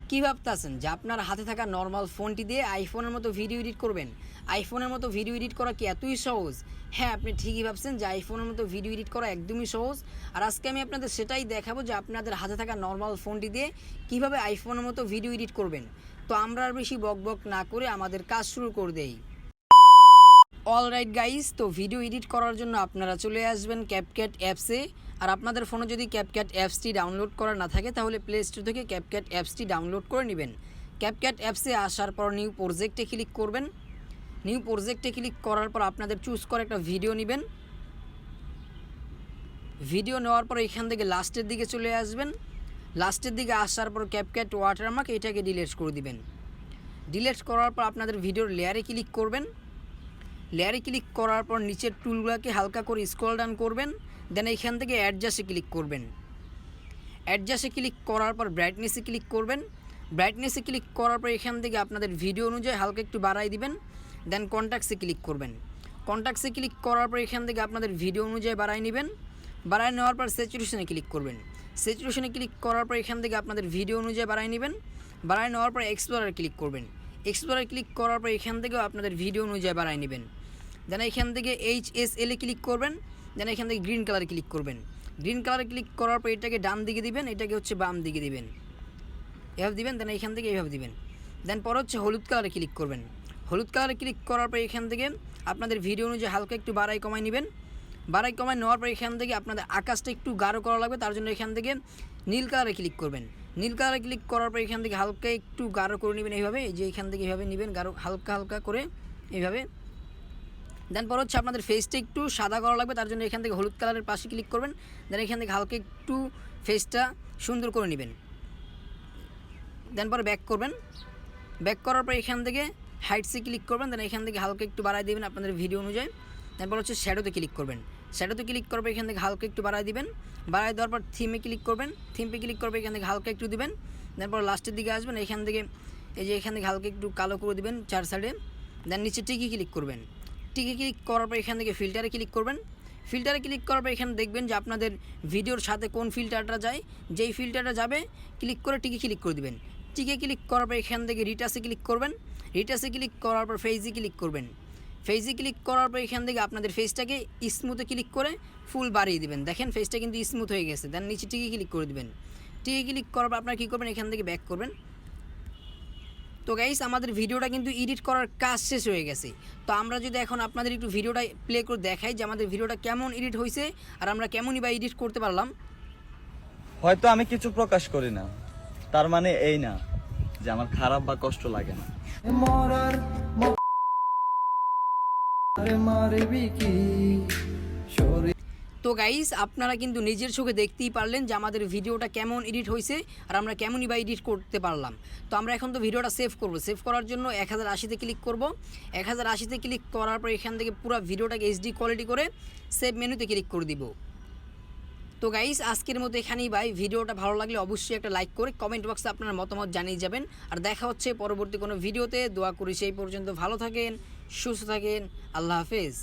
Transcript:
কী ভাবতেছেন যে আপনার হাতে থাকা নর্মাল ফোনটি দিয়ে আইফোনের মতো ভিডিও এডিট করবেন? আইফোনের মতো ভিডিও এডিট করা কি এতই সহজ? হ্যাঁ, আপনি ঠিকই ভাবছেন যে আইফোনের মতো ভিডিও এডিট করা একদমই সহজ। আর আজকে আমি আপনাদের সেটাই দেখাবো যে আপনাদের হাতে থাকা নর্মাল ফোনটি দিয়ে কীভাবে আইফোনের মতো ভিডিও এডিট করবেন। তো আমরা আর বেশি বকবক না করে আমাদের কাজ শুরু করে দেই। অলরাইট গাইস, তো ভিডিও এডিট করার জন্য আপনারা চলে আসবেন ক্যাপকাট অ্যাপসে। আর আপনাদের ফোনে যদি ক্যাপকাট অ্যাপসটি ডাউনলোড করা না থাকে তাহলে প্লে স্টোর থেকে ক্যাপকাট অ্যাপসটি ডাউনলোড করে নেবেন। ক্যাপকাট অ্যাপসে আসার পর নিউ প্রজেক্টে ক্লিক করবেন। নিউ প্রজেক্টে ক্লিক করার পর আপনাদের চুজ করে একটা ভিডিও নেবেন। ভিডিও নেওয়ার পর এখান থেকে লাস্টের দিকে চলে আসবেন। লাস্টের দিকে আসার পর ক্যাপকাট ওয়াটারমার্ক এটাকে ডিলিট করে দিবেন। ডিলিট করার পর আপনাদের ভিডিওর লেয়ারে ক্লিক করবেন। লেয়ারে ক্লিক করার পর নিচের টুলগুলোকে হালকা করে স্ক্রল ডাউন করবেন। দেন এইখান থেকে অ্যাডজাস্টে ক্লিক করবেন। অ্যাডজাস্টে ক্লিক করার পর ব্রাইটনেসে ক্লিক করবেন। ব্রাইটনেসে ক্লিক করার পর এখান থেকে আপনাদের ভিডিও অনুযায়ী হালকা একটু বাড়াই দিবেন। দেন কন্ট্যাক্টসে ক্লিক করবেন। কন্ট্যাক্টসে ক্লিক করার পর এখান থেকে আপনাদের ভিডিও অনুযায়ী বাড়াই নেবেন। বাড়াই নেওয়ার পর স্যাচুরেশনে ক্লিক করবেন। স্যাচুরেশনে ক্লিক করার পর এখান থেকে আপনাদের ভিডিও অনুযায়ী বাড়াই নেবেন। বাড়াই নেওয়ার পর এক্সপ্লোরারে ক্লিক করবেন। এক্সপ্লোরারে ক্লিক করার পর এখান থেকেও আপনাদের ভিডিও অনুযায়ী বাড়াই নেবেন। দেন এখান থেকে HSL এ ক্লিক করবেন। দেন এখান থেকে গ্রিন কালারে ক্লিক করবেন। গ্রিন কালারে ক্লিক করার পর এটাকে ডান দিকে দিবেন, এটাকে হচ্ছে বাম দিকে দিবেন, এভাবে দিবেন। দেন এখান থেকে এইভাবে দিবেন। দেন পরে হচ্ছে হলুদ কালারে ক্লিক করবেন। হলুদ কালারে ক্লিক করার পর এখান থেকে আপনাদের ভিডিও অনুযায়ী হালকা একটু বাড়াই কমাই নেবেন। বাড়াই কমাই নেওয়ার পর এখান থেকে আপনাদের আকাশটা একটু গাঢ় করা লাগবে, তার জন্য এখান থেকে নীল কালারে ক্লিক করবেন। নীল কালারে ক্লিক করার পর এখান থেকে হালকা একটু গাঢ় করে নেবেন এইভাবে, এই যে এখান থেকে এইভাবে নেবেন গাঢ়, হালকা হালকা করে এইভাবে। দেন পর হচ্ছে আপনাদের ফেসটা একটু সাদা করা লাগবে, তার জন্য এখান থেকে হলুদ কালারের পাশে ক্লিক করবেন। দেন এখান থেকে হালকা একটু ফেসটা সুন্দর করে নেবেন। দেন পরে ব্যাক করবেন। ব্যাক করার পর এখান থেকে হাইটসে ক্লিক করবেন। দেন এখান থেকে হালকা একটু বাড়াই দেবেন আপনাদের ভিডিও অনুযায়ী। তারপর হচ্ছে শ্যাডোতে ক্লিক করবেন। শ্যাডোতে ক্লিক করবে এখান থেকে হালকা একটু বাড়াই দিবেন। বাড়াই দেওয়ার পর থিমে ক্লিক করবেন। থিমে ক্লিক করবে এখান থেকে হালকা একটু দিবেন। তারপর লাস্টের দিকে আসবেন, এখান থেকে এই যে এখান থেকে হালকা একটু কালো করে দিবেন চার সাইডে। দেন নিচে টিকি ক্লিক করবেন। টিকে ক্লিক করার পর এখান থেকে ফিল্টারে ক্লিক করবেন। ফিল্টারে ক্লিক করার পর এখানে দেখবেন যে আপনাদের ভিডিওর সাথে কোন ফিল্টারটা যায়, যেই ফিল্টারটা যাবে ক্লিক করে টিকে ক্লিক করে দিবেন। টিকে ক্লিক করার পর এখান থেকে রিটাসে ক্লিক করবেন। রিটাসে ক্লিক করার পর ফেজে ক্লিক করবেন। ফেজে ক্লিক করার পর এখান থেকে আপনাদের ফেসটাকে স্মুথে ক্লিক করে ফুল বাড়িয়ে দিবেন। দেখেন ফেসটা কিন্তু স্মুথ হয়ে গেছে। দেন নিচে টিকে ক্লিক করে দিবেন। টিকে ক্লিক করার পর আপনারা কী করবেন, এখান থেকে ব্যাক করবেন। তো গাইস, আমাদের ভিডিওটা কিন্তু এডিট করার কাজ শেষ হয়ে গেছে। তো আমরা যদি এখন আপনাদের একটু ভিডিওটা প্লে করে দেখাই যে আমাদের ভিডিওটা কেমন এডিট হয়েছে আর আমরা কেমনই বা এডিট করতে পারলাম। হয়তো আমি কিছু প্রকাশ করি না, তার মানে এই না যে আমার খারাপ বা কষ্ট লাগে না। তো গাইস, আপনারা কিন্তু নিজের চোখে দেখতেই পারলেন যে আমাদের ভিডিওটা কেমন এডিট হয়েছে আর আমরা কেমনই বা এডিট করতে পারলাম। তো আমরা এখন তো ভিডিওটা সেভ করব। সেভ করার জন্য 1080-তে ক্লিক করব। 1080-তে ক্লিক করার পর এখান থেকে পুরো ভিডিওটাকে HD কোয়ালিটি করে সেভ মেনুতে ক্লিক করে দিব। তো গাইস, আজকের মতো এখানেই বাই। ভিডিওটা ভালো লাগলে অবশ্যই একটা লাইক করে কমেন্ট বক্সে আপনার মতামত জানিয়ে যাবেন। আর দেখা হচ্ছে পরবর্তী কোনো ভিডিওতে। দোয়া করি সেই পর্যন্ত ভালো থাকেন, সুস্থ থাকেন। আল্লাহ হাফেজ।